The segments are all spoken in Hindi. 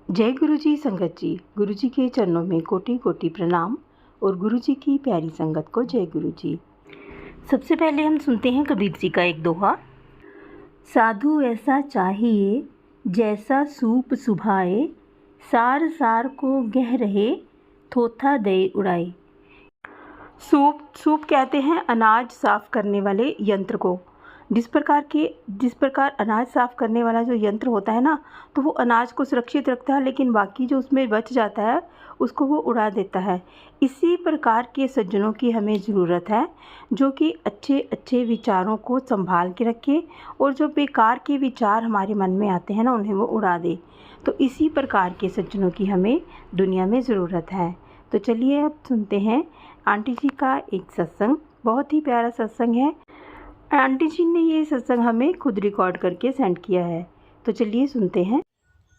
जय गुरु जी संगत जी। गुरु जी के चरणों में कोटि कोटि प्रणाम और गुरु जी की प्यारी संगत को जय गुरु जी। सबसे पहले हम सुनते हैं कबीर जी का एक दोहा। साधु ऐसा चाहिए जैसा सूप सुभाए, सार सार को गह रहे थोथा दे उड़ाए। सूप कहते हैं अनाज साफ करने वाले यंत्र को। जिस प्रकार अनाज साफ करने वाला जो यंत्र होता है ना, तो वो अनाज को सुरक्षित रखता है, लेकिन बाकी जो उसमें बच जाता है उसको वो उड़ा देता है। इसी प्रकार के सज्जनों की हमें ज़रूरत है, जो कि अच्छे अच्छे विचारों को संभाल के रखे और जो बेकार के विचार हमारे मन में आते हैं ना, उन्हें वो उड़ा दे। तो इसी प्रकार के सज्जनों की हमें दुनिया में ज़रूरत है। तो चलिए अब सुनते हैं आंटी जी का एक सत्संग। बहुत ही प्यारा सत्संग है। आंटी जी ने ये सत्संग हमें खुद रिकॉर्ड करके सेंड किया है, तो चलिए सुनते हैं।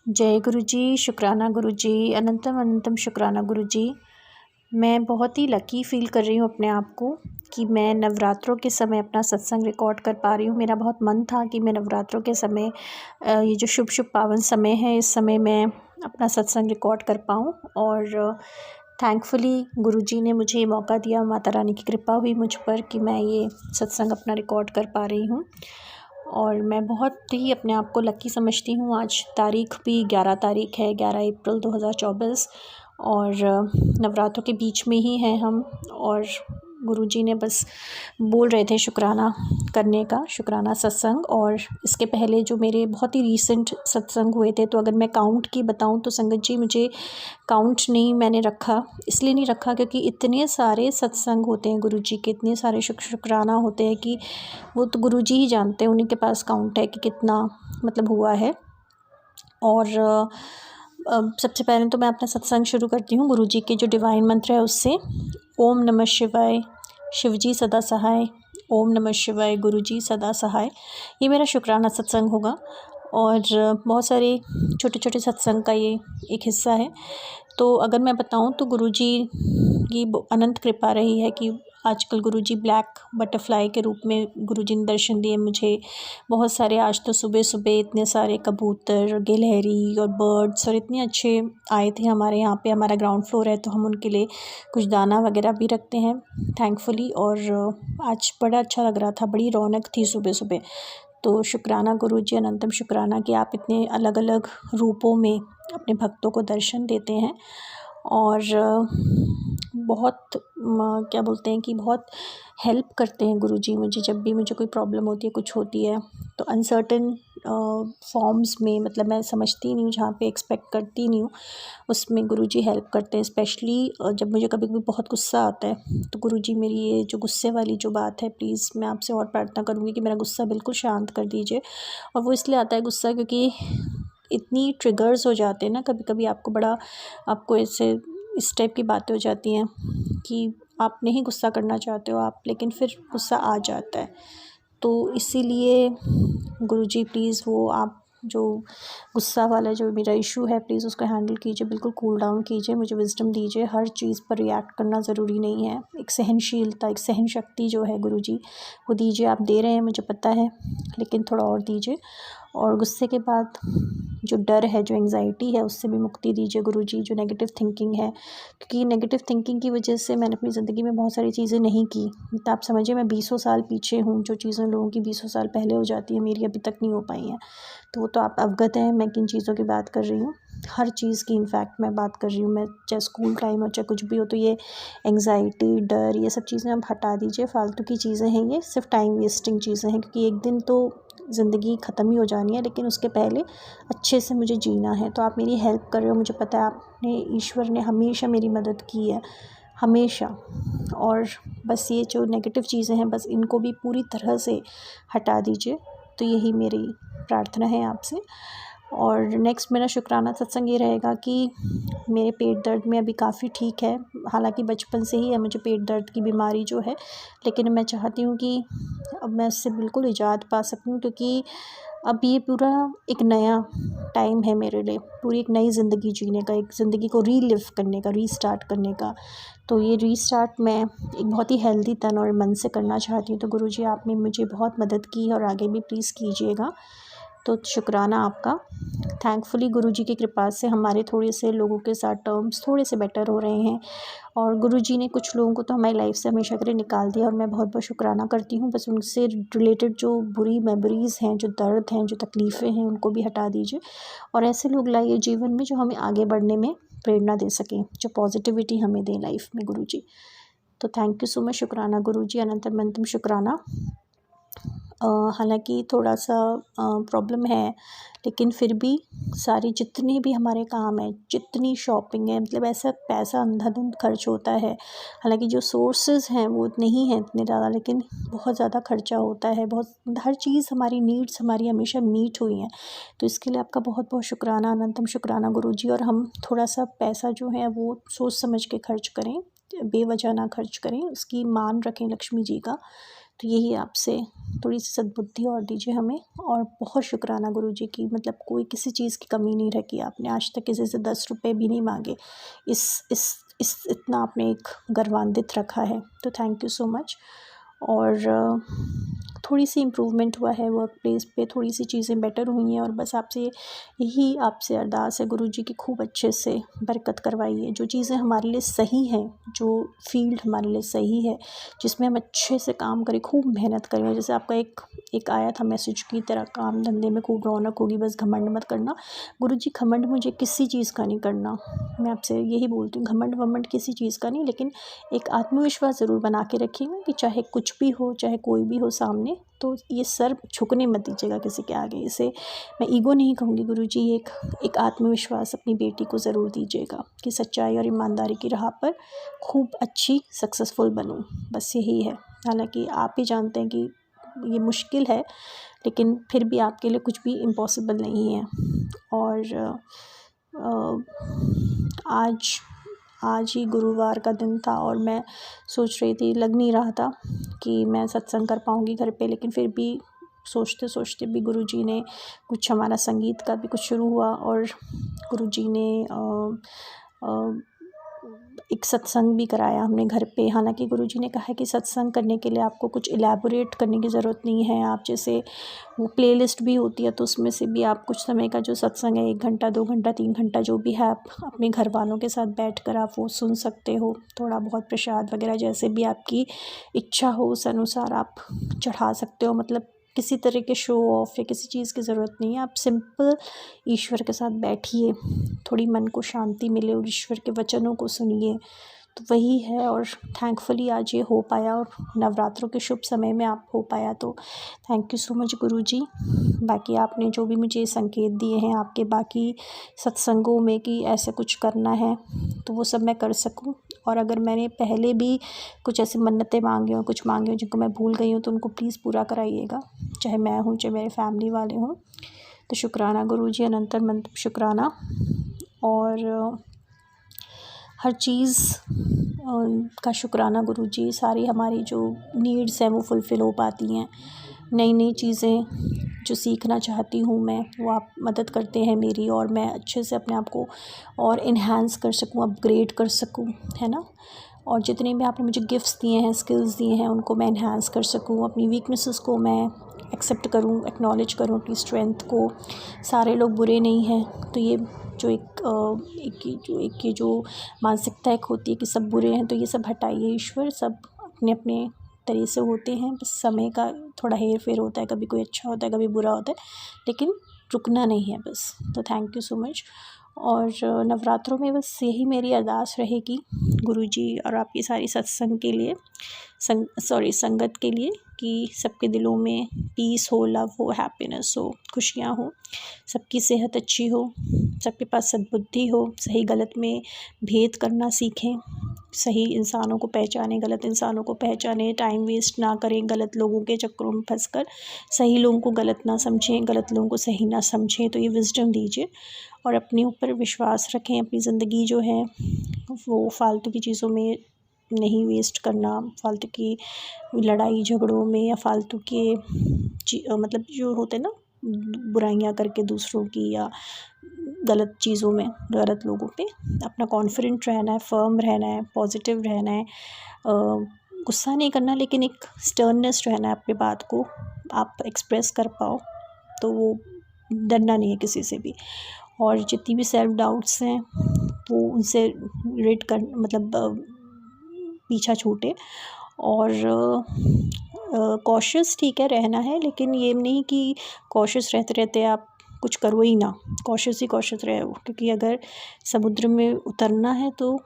जय गुरु जी, शुक्राना गुरु जी, अनंतम अनंतम शुक्राना गुरु जी। मैं बहुत ही लकी फ़ील कर रही हूँ अपने आप को कि मैं नवरात्रों के समय अपना सत्संग रिकॉर्ड कर पा रही हूँ। मेरा बहुत मन था कि मैं नवरात्रों के समय ये जो शुभ शुभ पावन समय है, इस समय मैं अपना सत्संग रिकॉर्ड कर पाऊँ, और थैंकफुली गुरुजी ने मुझे ये मौका दिया। माता रानी की कृपा हुई मुझ पर कि मैं ये सत्संग अपना रिकॉर्ड कर पा रही हूँ, और मैं बहुत ही अपने आप को लकी समझती हूँ। आज तारीख़ भी 11 तारीख़ है, 11 अप्रैल 2024, और नवरात्रों के बीच में ही हैं हम। और गुरुजी ने बस बोल रहे थे शुक्राना करने का, शुक्राना सत्संग। और इसके पहले जो मेरे बहुत ही रीसेंट सत्संग हुए थे, तो अगर मैं काउंट की बताऊं तो संगत जी, मुझे काउंट नहीं मैंने रखा, इसलिए नहीं रखा क्योंकि इतने सारे सत्संग होते हैं गुरुजी के, इतने सारे शुक्राना होते हैं कि वो तो गुरुजी ही जानते हैं, उन्हीं के पास काउंट है कि कितना मतलब हुआ है। और सबसे पहले तो मैं अपना सत्संग शुरू करती हूँ गुरुजी के जो डिवाइन मंत्र है उससे। ओम नमः शिवाय, शिवजी सदा सहाय। ओम नमः शिवाय, गुरुजी सदा सहाय। ये मेरा शुक्राना सत्संग होगा, और बहुत सारे छोटे छोटे सत्संग का ये एक हिस्सा है। तो अगर मैं बताऊं तो गुरुजी की अनंत कृपा रही है कि आजकल गुरुजी ब्लैक बटरफ्लाई के रूप में गुरुजी ने दर्शन दिए मुझे। बहुत सारे, आज तो सुबह सुबह इतने सारे कबूतर, गिलहरी और बर्ड्स और इतने अच्छे आए थे हमारे यहाँ पे। हमारा ग्राउंड फ्लोर है तो हम उनके लिए कुछ दाना वगैरह भी रखते हैं थैंकफुली। और आज बड़ा अच्छा लग रहा था, बड़ी रौनक थी सुबह सुबह। तो शुक्राना गुरुजी, अनंतम शुक्राना कि आप इतने अलग अलग रूपों में अपने भक्तों को दर्शन देते हैं। और बहुत क्या बोलते हैं कि बहुत हेल्प करते हैं गुरुजी मुझे। जब भी मुझे कोई प्रॉब्लम होती है, कुछ होती है, तो अनसर्टन फॉर्म्स में, मतलब मैं समझती नहीं हूँ, जहाँ पे एक्सपेक्ट करती नहीं हूँ, उसमें गुरुजी हेल्प करते हैं। स्पेशली जब मुझे कभी कभी बहुत गुस्सा आता है, तो गुरुजी मेरी ये जो गुस्से वाली जो बात है, प्लीज़ मैं आपसे और प्रार्थना करूँगी कि मेरा गुस्सा बिल्कुल शांत कर दीजिए। और वो इसलिए आता है गुस्सा क्योंकि इतनी ट्रिगर्स हो जाते हैं ना, कभी कभी आपको ऐसे इस टाइप की बातें हो जाती हैं कि आप नहीं गुस्सा करना चाहते हो आप, लेकिन फिर गुस्सा आ जाता है। तो इसीलिए गुरुजी प्लीज़ वो आप जो गुस्सा वाला जो मेरा इशू है, प्लीज़ उसको हैंडल कीजिए, बिल्कुल कूल डाउन कीजिए, मुझे विजडम दीजिए। हर चीज़ पर रिएक्ट करना ज़रूरी नहीं है। एक सहनशीलता, एक सहन शक्ति जो है गुरुजी, वो दीजिए। आप दे रहे हैं मुझे पता है, लेकिन थोड़ा और दीजिए। और गुस्से के बाद जो डर है, जो एंग्जाइटी है, उससे भी मुक्ति दीजिए गुरुजी। जो नेगेटिव थिंकिंग है, क्योंकि नेगेटिव थिंकिंग की वजह से मैंने अपनी ज़िंदगी में बहुत सारी चीज़ें नहीं की। तो आप समझिए मैं 20 साल पीछे हूँ। जो चीज़ें लोगों की 20 साल पहले हो जाती है, मेरी अभी तक नहीं हो पाई हैं। तो वो तो आप अवगत हैं मैं किन चीज़ों की बात कर रही हूँ। हर चीज़ की इनफैक्ट मैं बात कर रही हूँ। मैं चाहे स्कूल टाइम हो, चाहे कुछ भी हो, तो ये एंग्जाइटी, डर, ये सब चीज़ें आप हटा दीजिए। फालतू की चीज़ें हैं ये, सिर्फ टाइम वेस्टिंग चीज़ें हैं, क्योंकि एक दिन तो ज़िंदगी ख़त्म ही हो जानी है, लेकिन उसके पहले अच्छे से मुझे जीना है। तो आप मेरी हेल्प कर रहे हो, मुझे पता है आपने, ईश्वर ने हमेशा मेरी मदद की है, हमेशा। और बस ये जो नेगेटिव चीज़ें हैं, बस इनको भी पूरी तरह से हटा दीजिए। तो यही मेरी प्रार्थना है आपसे। और नेक्स्ट मेरा शुक्राना सत्संग ये रहेगा कि मेरे पेट दर्द में अभी काफ़ी ठीक है। हालांकि बचपन से ही है मुझे पेट दर्द की बीमारी जो है, लेकिन मैं चाहती हूँ कि अब मैं इससे बिल्कुल निजात पा सकूँ, क्योंकि अब ये पूरा एक नया टाइम है मेरे लिए, पूरी एक नई ज़िंदगी जीने का, एक ज़िंदगी को रीलिव करने का, रीस्टार्ट करने का। तो ये रीस्टार्ट मैं एक बहुत ही हेल्दी तन और मन से करना चाहती हूँ। तो गुरुजी आपने मुझे बहुत मदद की और आगे भी प्लीज़ कीजिएगा। तो शुक्राना आपका। थैंकफुली गुरुजी की कृपा से हमारे थोड़े से लोगों के साथ टर्म्स थोड़े से बेटर हो रहे हैं, और गुरुजी ने कुछ लोगों को तो हमारी लाइफ से हमेशा के लिए निकाल दिया, और मैं बहुत बहुत शुक्राना करती हूँ। बस उनसे रिलेटेड जो बुरी मेमोरीज़ हैं, जो दर्द हैं, जो तकलीफ़ें हैं, उनको भी हटा दीजिए, और ऐसे लोग लाइए जीवन में जो हमें आगे बढ़ने में प्रेरणा दे सकें, जो पॉजिटिविटी हमें दें लाइफ में गुरुजी। तो थैंक यू सो मच, शुक्राना गुरुजी, अनंतम शुक्राना। हालांकि थोड़ा सा प्रॉब्लम है, लेकिन फिर भी सारी जितने भी हमारे काम हैं, जितनी शॉपिंग है, मतलब ऐसा पैसा अंधाधुंध खर्च होता है। हालांकि जो सोर्सेज हैं वो नहीं हैं इतने ज़्यादा, लेकिन बहुत ज़्यादा खर्चा होता है। बहुत हर चीज़ हमारी नीड्स हमारी हमेशा मीट हुई हैं, तो इसके लिए आपका बहुत बहुत शुक्राना, अनंतम शुक्राना गुरुजी। और हम थोड़ा सा पैसा जो है वो सोच समझ के खर्च करें, बेवजह ना खर्च करें, उसकी मान रखें लक्ष्मी जी का। तो यही आपसे थोड़ी सी सद्बुद्धि और दीजिए हमें। और बहुत शुक्राना गुरुजी की, मतलब कोई किसी चीज़ की कमी नहीं रखी आपने, आज तक किसी से 10 रुपये भी नहीं मांगे। इस इतना आपने एक गर्वान्वित रखा है, तो थैंक यू सो मच। और थोड़ी सी इम्प्रूवमेंट हुआ है वर्क प्लेस पे, थोड़ी सी चीज़ें बेटर हुई हैं, और बस यही आपसे अरदास है गुरुजी की, खूब अच्छे से बरकत करवाइए। जो चीज़ें हमारे लिए सही हैं, जो फील्ड हमारे लिए सही है, जिसमें हम अच्छे से काम करें, खूब मेहनत करें। जैसे आपका एक आया था मैसेज की तरह, काम धंधे में खूब रौनक होगी, बस घमंड मत करना। गुरुजी घमंड मुझे किसी चीज़ का नहीं करना, मैं आपसे यही बोलती हूँ, घमंड वमंड किसी चीज़ का नहीं, लेकिन एक आत्मविश्वास ज़रूर बना के रखिएगा कि चाहे कुछ भी हो, चाहे कोई भी हो सामने, तो ये सर झुकने मत दीजिएगा किसी के आगे। इसे मैं ईगो नहीं कहूँगी गुरुजी, एक आत्मविश्वास अपनी बेटी को ज़रूर दीजिएगा कि सच्चाई और ईमानदारी की राह पर खूब अच्छी सक्सेसफुल बनूँ, बस यही है। हालांकि आप ही जानते हैं कि ये मुश्किल है, लेकिन फिर भी आपके लिए कुछ भी इम्पॉसिबल नहीं है। और आज ही गुरुवार का दिन था, और मैं सोच रही थी, लग नहीं रहा था कि मैं सत्संग कर पाऊँगी घर पे, लेकिन फिर भी सोचते सोचते भी गुरुजी ने कुछ, हमारा संगीत का भी कुछ शुरू हुआ, और गुरुजी ने एक सत्संग भी कराया हमने घर पे। हालांकि गुरुजी ने कहा है कि सत्संग करने के लिए आपको कुछ इलैबोरेट करने की ज़रूरत नहीं है, आप जैसे वो प्लेलिस्ट भी होती है, तो उसमें से भी आप कुछ समय का जो सत्संग है, 1 घंटा 2 घंटा 3 घंटा जो भी है, आप अपने घर वालों के साथ बैठकर आप वो सुन सकते हो। थोड़ा बहुत प्रसाद वगैरह जैसे भी आपकी इच्छा हो उस अनुसार आप चढ़ा सकते हो। मतलब किसी तरह के शो ऑफ या किसी चीज़ की ज़रूरत नहीं है, आप सिंपल ईश्वर के साथ बैठिए, थोड़ी मन को शांति मिले और ईश्वर के वचनों को सुनिए, तो वही है। और थैंकफुली आज ये हो पाया, और नवरात्रों के शुभ समय में आप हो पाया, तो थैंक यू सो मच गुरुजी। बाकी आपने जो भी मुझे संकेत दिए हैं आपके बाकी सत्संगों में कि ऐसे कुछ करना है, तो वो सब मैं कर सकूं। और अगर मैंने पहले भी कुछ ऐसी मन्नतें मांगी हो, कुछ मांगे हो जिनको मैं भूल गई हूँ, तो उनको प्लीज़ पूरा कराइएगा, चाहे मैं हूँ चाहे मेरे फैमिली वाले हों। तो शुक्राना गुरुजी, अनंत शुक्राना। और हर चीज़ का शुक्राना गुरुजी, सारी हमारी जो नीड्स हैं वो फुलफ़िल हो पाती हैं। नई नई चीज़ें जो सीखना चाहती हूँ मैं, वो आप मदद करते हैं मेरी, और मैं अच्छे से अपने आप को और इन्हांस कर सकूँ, अपग्रेड कर सकूँ, है ना। और जितने भी आपने मुझे गिफ्ट्स दिए हैं, स्किल्स दिए हैं, उनको मैं इन्हांस कर सकूँ, अपनी वीकनेसेस को मैं एक्सेप्ट करूँ, एक्नॉलेज करूँ अपनी स्ट्रेंथ को। सारे लोग बुरे नहीं हैं, तो ये जो एक ये जो मानसिकता एक होती है कि सब बुरे हैं, तो ये सब हटाइए ईश्वर, सब अपने अपने तरह से होते हैं, बस समय का थोड़ा हेर फेर होता है, कभी कोई अच्छा होता है, कभी बुरा होता है, लेकिन रुकना नहीं है बस। तो थैंक यू सो मच। और नवरात्रों में बस यही मेरी अरदास रहेगी गुरुजी और आपकी सारी सत्संग के लिए, संगत के लिए, कि सबके दिलों में पीस हो, लव हो, हैप्पीनेस हो, खुशियाँ हो, सबकी सेहत अच्छी हो, सबके पास सद्बुद्धि हो, सही गलत में भेद करना सीखें, सही इंसानों को पहचानें, गलत इंसानों को पहचानें, टाइम वेस्ट ना करें गलत लोगों के चक्करों में फंसकर, सही लोगों को गलत ना समझें, गलत लोगों को सही ना समझें। तो ये विजडम दीजिए, और अपने ऊपर विश्वास रखें। अपनी ज़िंदगी जो है वो फालतू की चीज़ों में नहीं वेस्ट करना, फालतू की लड़ाई झगड़ों में, या फालतू के मतलब जो होते हैं ना बुराइयां करके दूसरों की, या गलत चीज़ों में, गलत लोगों पे अपना कॉन्फिडेंट रहना है, फर्म रहना है, पॉजिटिव रहना है, गुस्सा नहीं करना, लेकिन एक स्टर्ननेस रहना है, अपनी बात को आप एक्सप्रेस कर पाओ, तो वो डरना नहीं है किसी से भी। और जितनी भी सेल्फ डाउट्स हैं वो उनसे रिड कर मतलब पीछा छूटे। और कॉशियस ठीक है रहना है, लेकिन ये नहीं कि कॉशियस रहते रहते आप कुछ करो ही ना, कॉशियस ही कॉशियस रहो। क्योंकि अगर समुद्र में उतरना है तो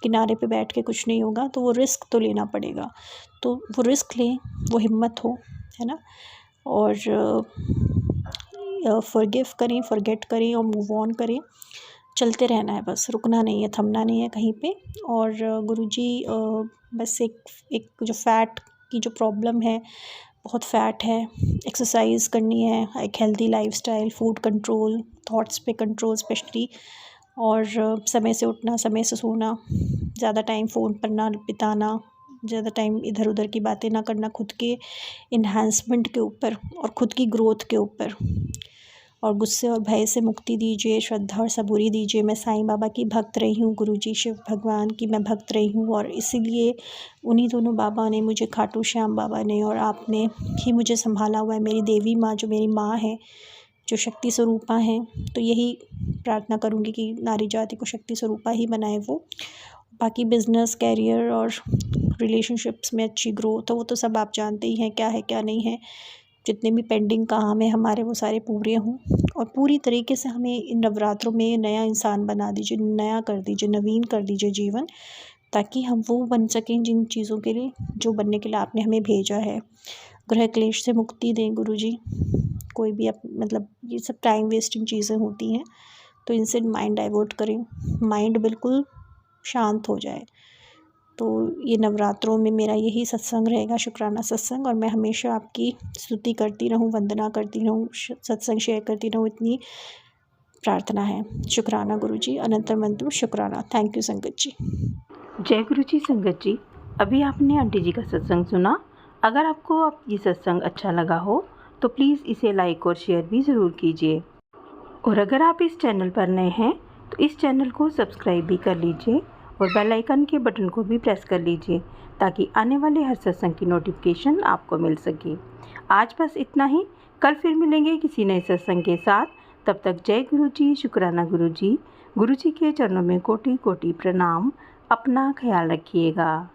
किनारे पे बैठ के कुछ नहीं होगा, तो वो रिस्क तो लेना पड़ेगा। तो वो रिस्क लें, वो हिम्मत हो, है ना। और फॉरगिव करें, फॉरगेट करें और मूव ऑन करें। चलते रहना है बस, रुकना नहीं है, थमना नहीं है कहीं पे। और गुरुजी बस एक जो फैट की जो प्रॉब्लम है, बहुत फ़ैट है, एक्सरसाइज करनी है, एक healthy lifestyle, food control, thoughts पे कंट्रोल स्पेशली, और समय से उठना, समय से सोना, ज़्यादा टाइम फ़ोन पर ना बिताना, ज़्यादा टाइम इधर उधर की बातें ना करना, खुद के इन्हांसमेंट के ऊपर और खुद की ग्रोथ के ऊपर। और गुस्से और भय से मुक्ति दीजिए, श्रद्धा और सबूरी दीजिए। मैं साईं बाबा की भक्त रही हूँ, गुरुजी शिव भगवान की मैं भक्त रही हूँ, और इसीलिए उन्हीं दोनों बाबा ने मुझे, खाटू श्याम बाबा ने और आपने ही मुझे संभाला हुआ है। मेरी देवी माँ जो मेरी माँ है, जो शक्ति स्वरूपा हैं, तो यही प्रार्थना करूँगी कि नारी जाति को शक्ति स्वरूपा ही बनाए वो। बाकी बिज़नेस, कैरियर और रिलेशनशिप्स में अच्छी ग्रोथ, वो तो सब आप जानते ही हैं क्या है क्या नहीं है। जितने भी पेंडिंग काम है हमारे वो सारे पूरे हों, और पूरी तरीके से हमें इन नवरात्रों में नया इंसान बना दीजिए, नया कर दीजिए, नवीन कर दीजिए जीवन, ताकि हम वो बन सकें जिन चीज़ों के लिए जो बनने के लिए आपने हमें भेजा है। ग्रह क्लेश से मुक्ति दें गुरुजी। कोई भी मतलब ये सब टाइम वेस्टिंग चीज़ें होती हैं, तो इनसे माइंड डाइवर्ट करें, माइंड बिल्कुल शांत हो जाए। तो ये नवरात्रों में मेरा यही सत्संग रहेगा, शुक्राना सत्संग, और मैं हमेशा आपकी स्तुति करती रहूँ, वंदना करती रहूँ, सत्संग शेयर करती रहूँ, इतनी प्रार्थना है। शुक्राना गुरुजी, अनंतम अनंतम शुक्राना। थैंक यू संगत जी। जय गुरु जी। संगत जी, अभी आपने आंटी जी का सत्संग सुना। अगर आपको ये सत्संग अच्छा लगा हो तो प्लीज़ इसे लाइक और शेयर भी ज़रूर कीजिए। और अगर आप इस चैनल पर नए हैं तो इस चैनल को सब्सक्राइब भी कर लीजिए और बेल आइकन के बटन को भी प्रेस कर लीजिए, ताकि आने वाले हर सत्संग की नोटिफिकेशन आपको मिल सके। आज बस इतना ही, कल फिर मिलेंगे किसी नए सत्संग के साथ। तब तक जय गुरु जी, शुक्राना गुरु जी। गुरु जी के चरणों में कोटि कोटि प्रणाम। अपना ख्याल रखिएगा।